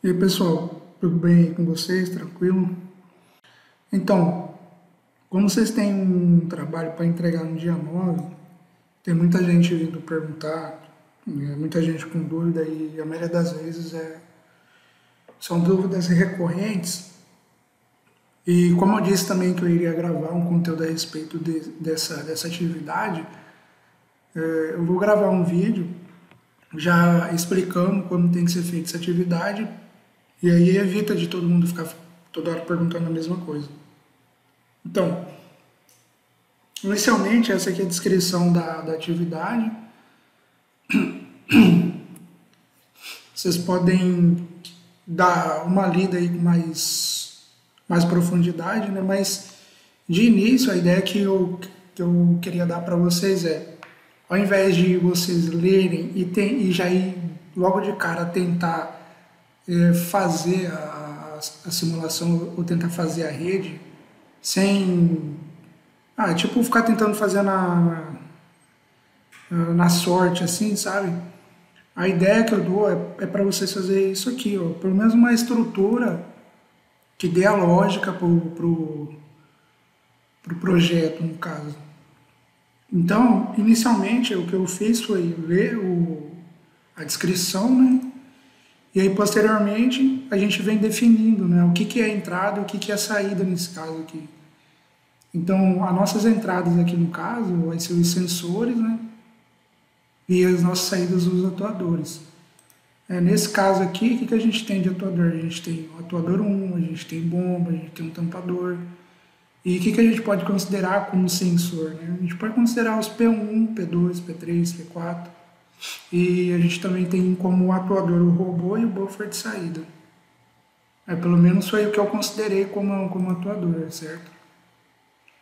E aí, pessoal, tudo bem aí com vocês? Tranquilo? Então, como vocês têm um trabalho para entregar no dia 9, tem muita gente vindo perguntar, muita gente com dúvida e a maioria das vezes são dúvidas recorrentes. E como eu disse também que eu iria gravar um conteúdo a respeito dessa atividade, eu vou gravar um vídeo já explicando como tem que ser feita essa atividade e aí evita de todo mundo ficar toda hora perguntando a mesma coisa. Então, inicialmente, essa aqui é a descrição da atividade. Vocês podem dar uma lida aí com mais profundidade, né? Mas, de início, a ideia que eu queria dar para vocês ao invés de vocês lerem e já ir logo de cara tentar fazer a simulação ou tentar fazer a rede sem tipo, ficar tentando fazer na sorte, assim, sabe? A ideia que eu dou é para vocês fazer isso aqui, ó. Pelo menos uma estrutura que dê a lógica pro projeto, no caso. Então, inicialmente, o que eu fiz foi ler a descrição, né? E aí, posteriormente, a gente vem definindo, né? O que é a entrada e o que é a saída nesse caso aqui. Então, as nossas entradas aqui no caso vai ser os sensores, né? E as nossas saídas dos atuadores. Nesse caso aqui, o que a gente tem de atuador? A gente tem o atuador 1, a gente tem bomba, a gente tem um tampador. E o que a gente pode considerar como sensor? Né? A gente pode considerar os P1, P2, P3, P4. E a gente também tem como atuador o robô e o buffer de saída. Pelo menos foi o que eu considerei como atuador, certo?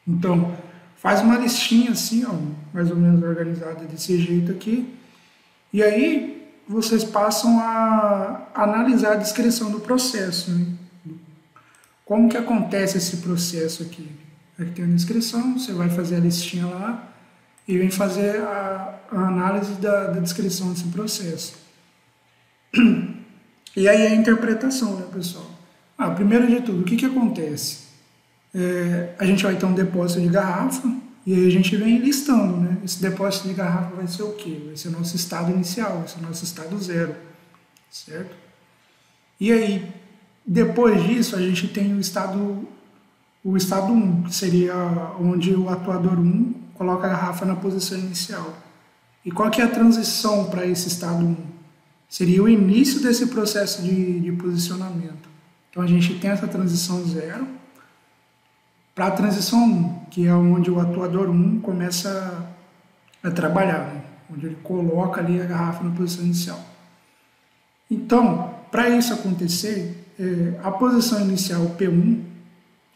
Então, faz uma listinha assim, ó, mais ou menos organizada desse jeito aqui. E aí vocês passam a analisar a descrição do processo. Né? Como que acontece esse processo aqui? Aqui tem a descrição, você vai fazer a listinha lá e vem fazer a análise da descrição desse processo. E aí a interpretação, né, pessoal? Primeiro de tudo, o que acontece? A gente vai ter um depósito de garrafa e aí a gente vem listando, né? Esse depósito de garrafa vai ser o quê? Vai ser o nosso estado inicial, vai ser o nosso estado zero, certo? E aí, depois disso, a gente tem o estado 1, que seria onde o atuador 1 coloca a garrafa na posição inicial. E qual que é a transição para esse estado 1? Seria o início desse processo de posicionamento. Então a gente tem essa transição 0 para a transição 1, que é onde o atuador 1 começa a trabalhar, né? Onde ele coloca ali a garrafa na posição inicial. Então, para isso acontecer, a posição inicial P1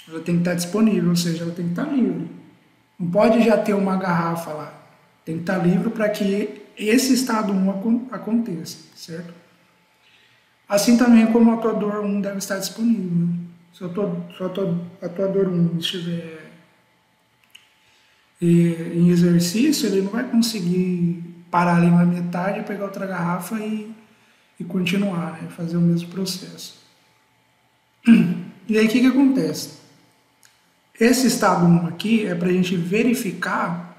ela tem que estar disponível, ou seja, ela tem que estar livre. Não pode já ter uma garrafa lá. Tem que estar livre para que esse estado 1 aconteça, certo? Assim também como o atuador 1 deve estar disponível. Né? Se o atuador 1 estiver em exercício, ele não vai conseguir parar ali na metade, pegar outra garrafa e continuar, né? Fazer o mesmo processo. E aí o que acontece? Esse estado 1 aqui é para a gente verificar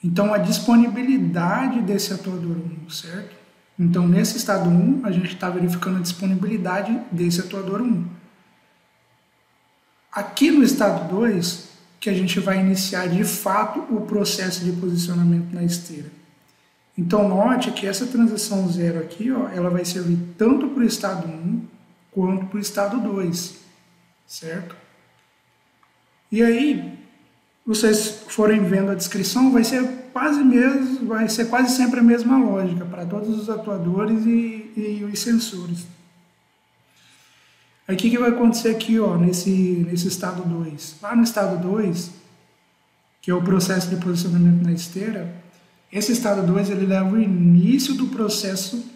então a disponibilidade desse atuador 1, certo? Então nesse estado 1 a gente está verificando a disponibilidade desse atuador 1. Aqui no estado 2 que a gente vai iniciar de fato o processo de posicionamento na esteira. Então note que essa transição 0 aqui, ó, ela vai servir tanto para o estado 1 quanto para o estado 2, certo? E aí, vocês forem vendo a descrição, vai ser quase sempre a mesma lógica para todos os atuadores e os sensores. Aí o que vai acontecer aqui, ó, nesse estado 2? Lá no estado 2, que é o processo de posicionamento na esteira, esse estado 2 ele leva o início do processo,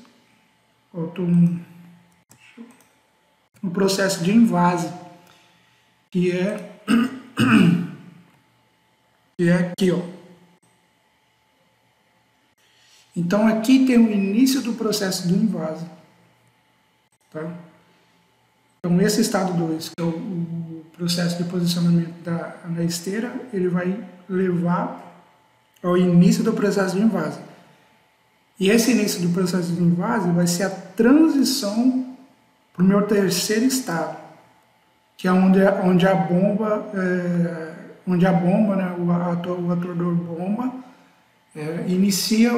no processo de invase, que é aqui, ó. Então aqui tem o início do processo do invase. tá? Então, esse estado 2, que é o processo de posicionamento da esteira, ele vai levar ao início do processo de invase. E esse início do processo de invase vai ser a transição para o meu terceiro estado, que é onde a bomba, né, o atordor bomba, inicia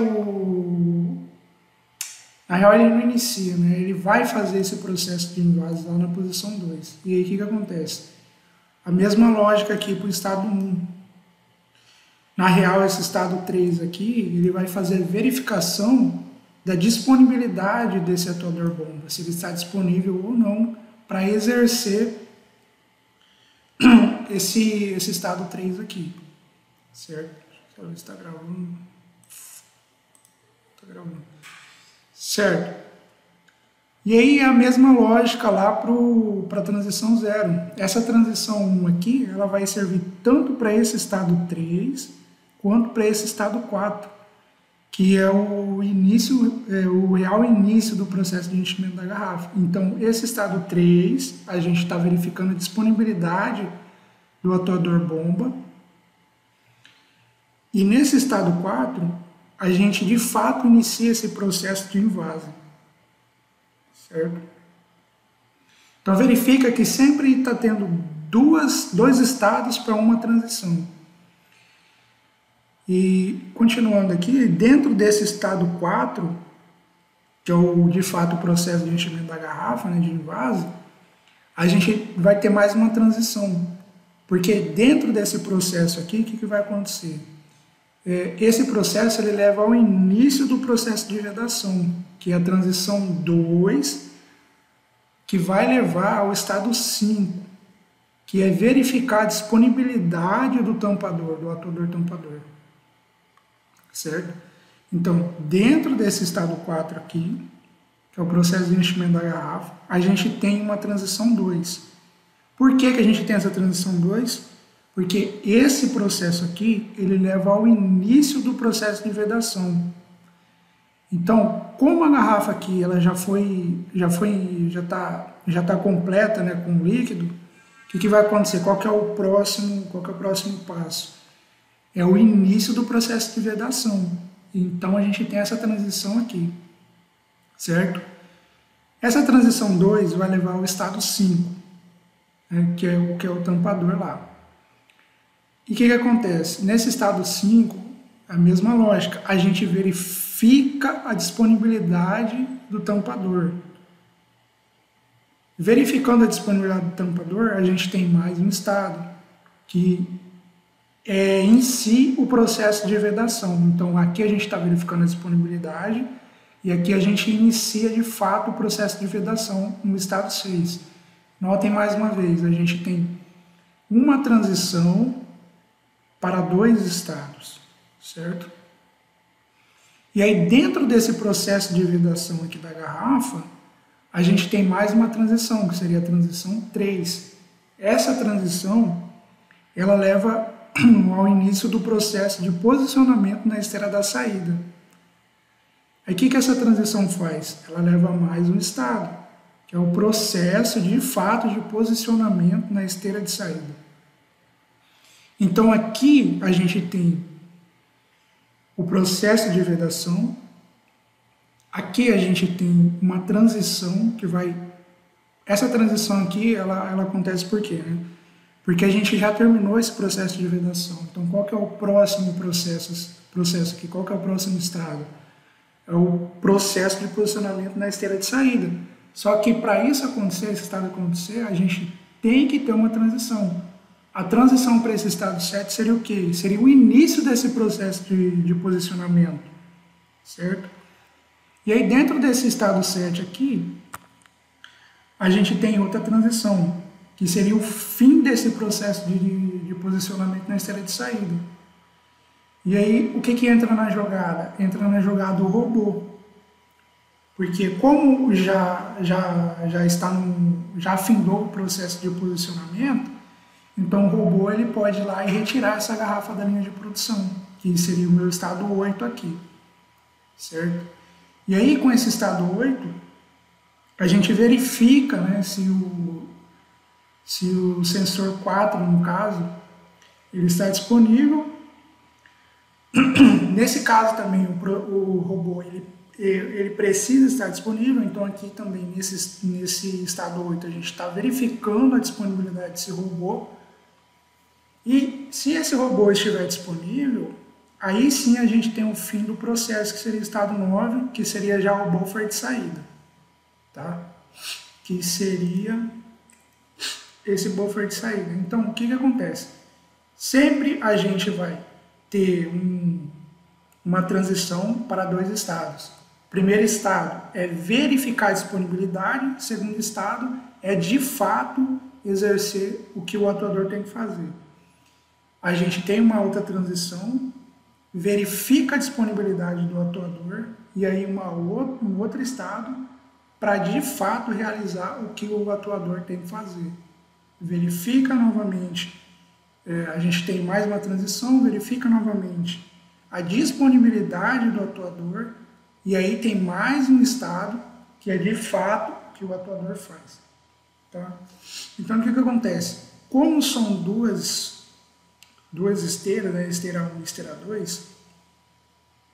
Na real, ele não inicia, né? Ele vai fazer esse processo de invase lá na posição 2. E aí, o que acontece? A mesma lógica aqui para o estado 1. Na real, esse estado 3 aqui, ele vai fazer verificação da disponibilidade desse atuador bomba, se ele está disponível ou não para exercer esse estado 3 aqui, certo? Deixa eu ver se está gravando. Está gravando. Certo. E aí a mesma lógica lá para a transição 0. Essa transição 1 aqui, ela vai servir tanto para esse estado 3, quanto para esse estado 4, que é o real início do processo de enchimento da garrafa. Então, esse estado 3, a gente está verificando a disponibilidade do atuador bomba. E nesse estado 4, a gente de fato inicia esse processo de invase. Certo? Então, verifica que sempre está tendo dois estados para uma transição. E, continuando aqui, dentro desse estado 4, que é de fato o processo de enchimento da garrafa, né, de invase, a gente vai ter mais uma transição. Porque dentro desse processo aqui, o que vai acontecer? Esse processo ele leva ao início do processo de vedação, que é a transição 2, que vai levar ao estado 5, que é verificar a disponibilidade do tampador, do atuador tampador. Certo? Então, dentro desse estado 4 aqui, que é o processo de enchimento da garrafa, a gente tem uma transição 2. Por que a gente tem essa transição 2? Porque esse processo aqui, ele leva ao início do processo de vedação. Então, como a garrafa aqui ela já está completa, né, com o líquido, o que vai acontecer? Qual que é o próximo passo? É o início do processo de vedação. Então, a gente tem essa transição aqui, certo? Essa transição 2 vai levar ao estado 5, né, que é o tampador lá. E o que acontece? Nesse estado 5, a mesma lógica, a gente verifica a disponibilidade do tampador. Verificando a disponibilidade do tampador, a gente tem mais um estado, que é em si o processo de vedação. Então, aqui a gente está verificando a disponibilidade e aqui a gente inicia de fato o processo de vedação no estado 6. Notem mais uma vez, a gente tem uma transição para 2 estados, certo? E aí, dentro desse processo de vedação aqui da garrafa, a gente tem mais uma transição, que seria a transição 3. Essa transição, ela leva ao início do processo de posicionamento na esteira da saída. Aí, o que essa transição faz? Ela leva a mais um estado, que é o processo de fato de posicionamento na esteira de saída. Então, aqui a gente tem o processo de vedação. Aqui a gente tem uma transição que vai... Essa transição aqui, ela acontece por quê? Né? Porque a gente já terminou esse processo de vedação. Então, qual que é o próximo processo aqui? Qual que é o próximo estado? É o processo de posicionamento na esteira de saída. Só que para isso acontecer, esse estado acontecer, a gente tem que ter uma transição. A transição para esse estado 7 seria o quê? Seria o início desse processo de posicionamento, certo? E aí, dentro desse estado 7 aqui, a gente tem outra transição, que seria o fim desse processo de posicionamento na esteira de saída. E aí, o que entra na jogada? Entra na jogada o robô. Porque como já afindou o processo de posicionamento, então o robô ele pode ir lá e retirar essa garrafa da linha de produção, que seria o meu estado 8 aqui, certo? E aí com esse estado 8, a gente verifica, né, se o sensor 4, no caso, ele está disponível. Nesse caso também o robô ele precisa estar disponível, então aqui também nesse estado 8 a gente está verificando a disponibilidade desse robô. E se esse robô estiver disponível, aí sim a gente tem o fim do processo, que seria o estado 9, que seria já o buffer de saída, tá? Que seria esse buffer de saída. Então, o que acontece? Sempre a gente vai ter uma transição para dois estados. Primeiro estado é verificar a disponibilidade, segundo estado é de fato exercer o que o atuador tem que fazer. A gente tem uma outra transição, verifica a disponibilidade do atuador e aí um outro estado para de fato realizar o que o atuador tem que fazer. Verifica novamente, a gente tem mais uma transição, verifica novamente a disponibilidade do atuador e aí tem mais um estado que é de fato o que o atuador faz. Tá? Então o que acontece? Como são duas esteiras, né, esteira 1 e esteira 2,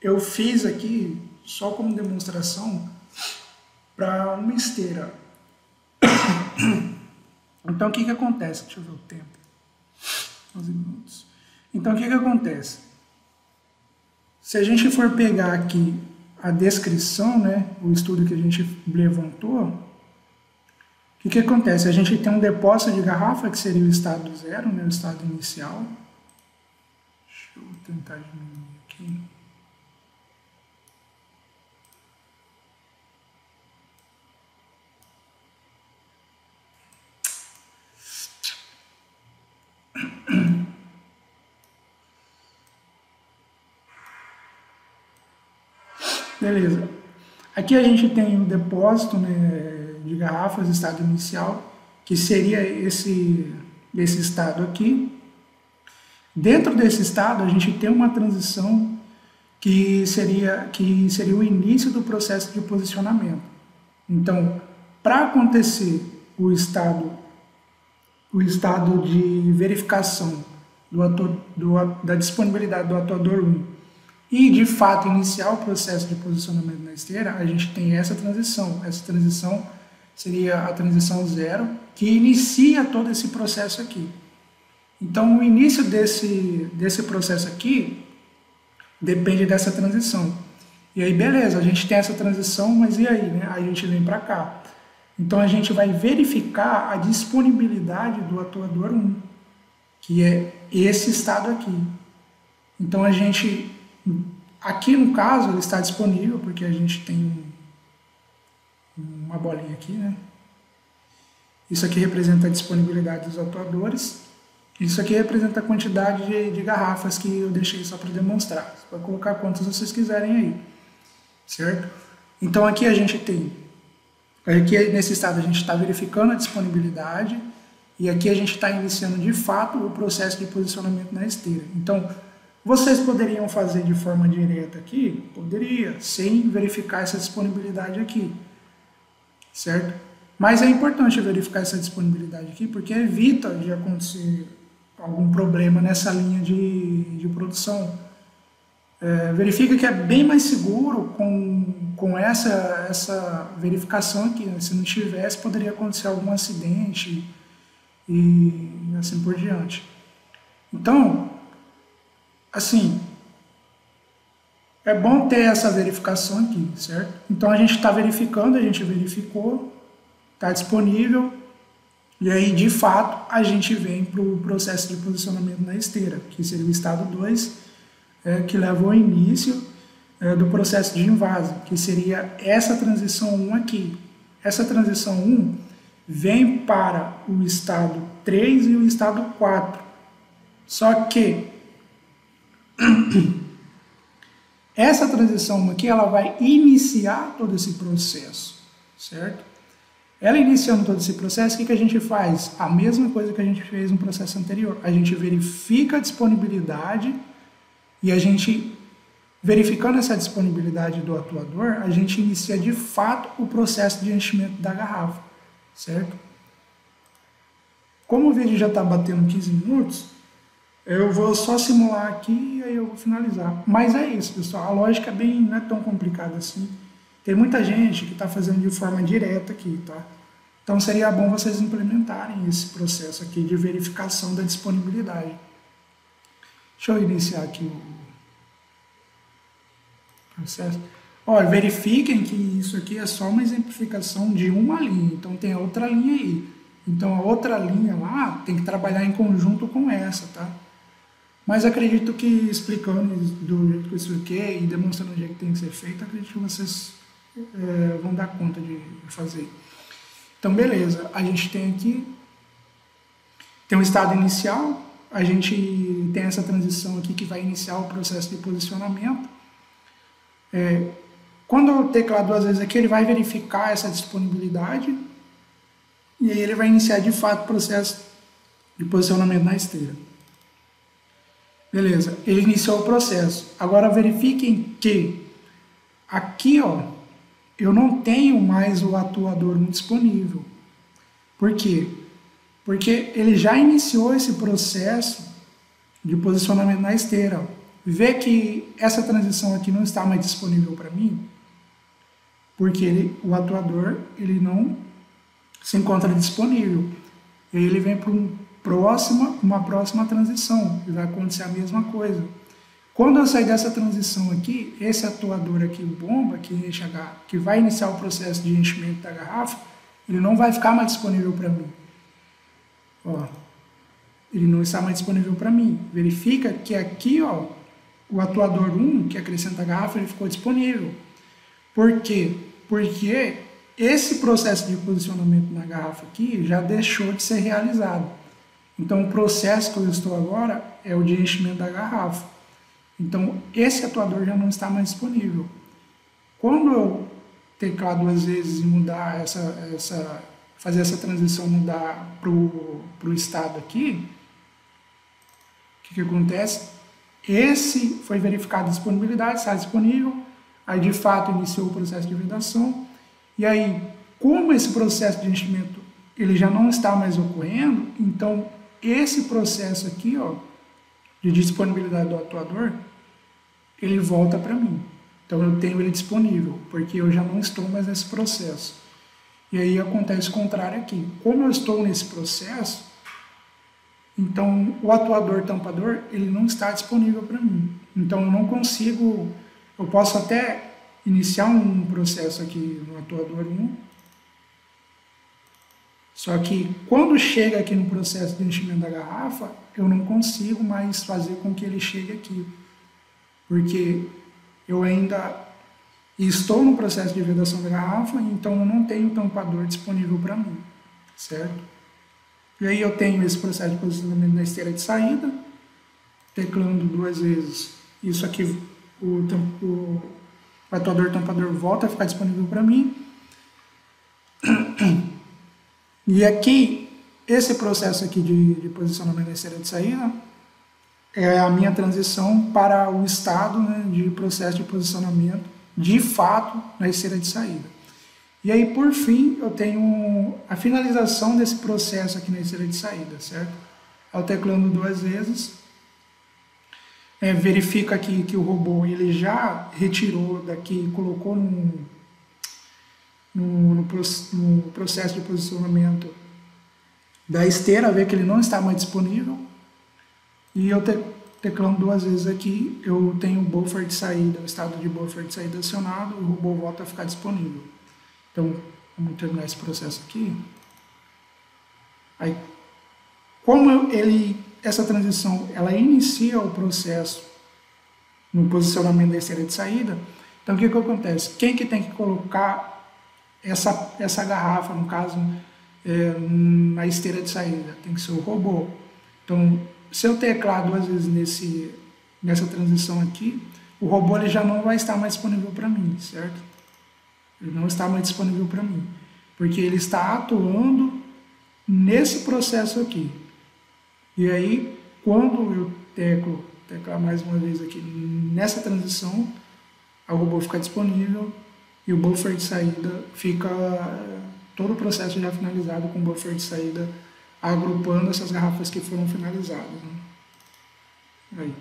eu fiz aqui só como demonstração para uma esteira. Então o que acontece? Deixa eu ver o tempo. 11 minutos. Então o que acontece? Se a gente for pegar aqui a descrição, né, o estudo que a gente levantou, o que acontece? A gente tem um depósito de garrafa, que seria o estado 0, né, o estado inicial. Deixa eu tentar diminuir aqui. Beleza. Aqui a gente tem o depósito, né, de garrafas, estado inicial, que seria esse estado aqui. Dentro desse estado, a gente tem uma transição que seria o início do processo de posicionamento. Então, para acontecer o estado de verificação da disponibilidade do atuador 1 e, de fato, iniciar o processo de posicionamento na esteira, a gente tem essa transição. Essa transição seria a transição 0, que inicia todo esse processo aqui. Então, o início desse processo aqui depende dessa transição. E aí, beleza, a gente tem essa transição, mas e aí, né? A gente vem para cá. Então, a gente vai verificar a disponibilidade do atuador 1, que é esse estado aqui. Então, aqui no caso, ele está disponível, porque a gente tem uma bolinha aqui, né? Isso aqui representa a disponibilidade dos atuadores. Isso aqui representa a quantidade de garrafas que eu deixei só para demonstrar. Você pode colocar quantas vocês quiserem aí, certo? Então aqui a gente tem, aqui nesse estado a gente está verificando a disponibilidade e aqui a gente está iniciando de fato o processo de posicionamento na esteira. Então, vocês poderiam fazer de forma direta aqui? Poderia, sem verificar essa disponibilidade aqui, certo? Mas é importante verificar essa disponibilidade aqui, porque evita de acontecer algum problema nessa linha de produção. Verifica que é bem mais seguro com essa verificação aqui, né? Se não tivesse, poderia acontecer algum acidente e assim por diante. Então, assim, é bom ter essa verificação aqui, certo? Então a gente está verificando, a gente verificou, está disponível, e aí de fato a gente vem para o processo de posicionamento na esteira, que seria o estado 2, que leva ao início do processo de invase, que seria essa transição 1 aqui. Essa transição 1 vem para o estado 3 e o estado 4. Só que essa transição aqui, ela vai iniciar todo esse processo, certo? Ela iniciando todo esse processo, o que a gente faz? A mesma coisa que a gente fez no processo anterior. A gente verifica a disponibilidade e a gente Verificando essa disponibilidade do atuador, a gente inicia de fato o processo de enchimento da garrafa, certo? Como o vídeo já está batendo 15 minutos, eu vou só simular aqui e aí eu vou finalizar. Mas é isso, pessoal. A lógica não é tão complicada assim. Tem muita gente que está fazendo de forma direta aqui, tá? Então seria bom vocês implementarem esse processo aqui de verificação da disponibilidade. Deixa eu iniciar aqui o processo. Olha, verifiquem que isso aqui é só uma exemplificação de uma linha. Então tem a outra linha aí. Então a outra linha lá tem que trabalhar em conjunto com essa, tá? Mas acredito que explicando do jeito que eu expliquei e demonstrando o jeito que tem que ser feito, acredito que vocês vão dar conta de fazer. Então beleza, a gente tem aqui, tem um estado inicial, a gente tem essa transição aqui que vai iniciar o processo de posicionamento. Quando eu teclar duas vezes aqui, ele vai verificar essa disponibilidade e aí ele vai iniciar de fato o processo de posicionamento na esteira. Beleza, ele iniciou o processo. Agora verifiquem que aqui, ó, eu não tenho mais o atuador disponível. Por quê? Porque ele já iniciou esse processo de posicionamento na esteira. Vê que essa transição aqui não está mais disponível para mim, porque o atuador ele não se encontra disponível. E aí ele vem para uma próxima transição, e vai acontecer a mesma coisa. Quando eu sair dessa transição aqui, esse atuador aqui, o bomba, que vai iniciar o processo de enchimento da garrafa, ele não vai ficar mais disponível para mim. Ó, ele não está mais disponível para mim. Verifica que aqui, ó, o atuador 1, que acrescenta a garrafa, ele ficou disponível. Por quê? Porque esse processo de posicionamento na garrafa aqui já deixou de ser realizado. Então, o processo que eu estou agora é o de enchimento da garrafa. Então, esse atuador já não está mais disponível. Quando eu teclar duas vezes e mudar fazer essa transição, mudar para o estado aqui, o que acontece? Esse foi verificado a disponibilidade, está disponível, aí de fato iniciou o processo de vedação, e aí, como esse processo de enchimento ele já não está mais ocorrendo, então esse processo aqui, ó, de disponibilidade do atuador, ele volta para mim. Então eu tenho ele disponível, porque eu já não estou mais nesse processo. E aí acontece o contrário aqui. Como eu estou nesse processo, então o atuador tampador, ele não está disponível para mim. Então eu não consigo, eu posso até iniciar um processo aqui no atuador 1, só que quando chega aqui no processo de enchimento da garrafa, eu não consigo mais fazer com que ele chegue aqui, porque eu ainda estou no processo de vedação da garrafa, então eu não tenho tampador disponível para mim, certo? E aí eu tenho esse processo de posicionamento na esteira de saída, teclando duas vezes, isso aqui, o atuador tampador volta a ficar disponível para mim. E aqui, esse processo aqui de posicionamento na esteira de saída é a minha transição para o estado, né, de processo de posicionamento de fato na esteira de saída. E aí, por fim, eu tenho a finalização desse processo aqui na esteira de saída, certo? Ao teclando duas vezes, verifica aqui que o robô ele já retirou daqui, colocou no processo de posicionamento da esteira, vê que ele não está mais disponível. E eu teclando duas vezes aqui, eu tenho o buffer de saída, o estado de buffer de saída acionado, o robô volta a ficar disponível. Então, vamos terminar esse processo aqui. Aí, como essa transição, ela inicia o processo no posicionamento da esteira de saída, então o que acontece? Quem que tem que colocar essa garrafa, no caso, na esteira de saída? Tem que ser o robô. Então, se eu teclar duas vezes nessa transição aqui, o robô ele já não vai estar mais disponível para mim, certo? Ele não está mais disponível para mim, porque ele está atuando nesse processo aqui. E aí, quando eu teclar mais uma vez aqui. Nessa transição, o robô fica disponível e o buffer de saída fica todo o processo já finalizado com o buffer de saída agrupando essas garrafas que foram finalizadas. Né? Aí.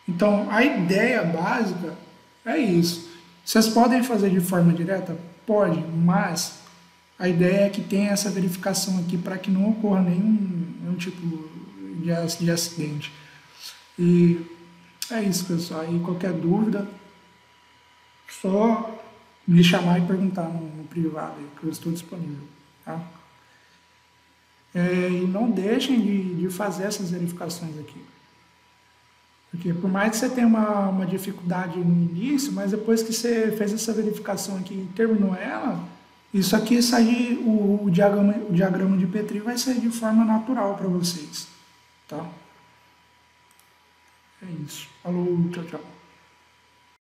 Então, a ideia básica é isso. Vocês podem fazer de forma direta? Pode, mas a ideia é que tenha essa verificação aqui para que não ocorra nenhum tipo de acidente. E é isso, pessoal. E qualquer dúvida, só me chamar e perguntar no privado, que eu estou disponível. Tá? E não deixem de fazer essas verificações aqui. Porque por mais que você tenha uma dificuldade no início, mas depois que você fez essa verificação aqui e terminou ela, isso aqui sair, o diagrama de Petri vai sair de forma natural para vocês. Tá? É isso. Falou, tchau, tchau.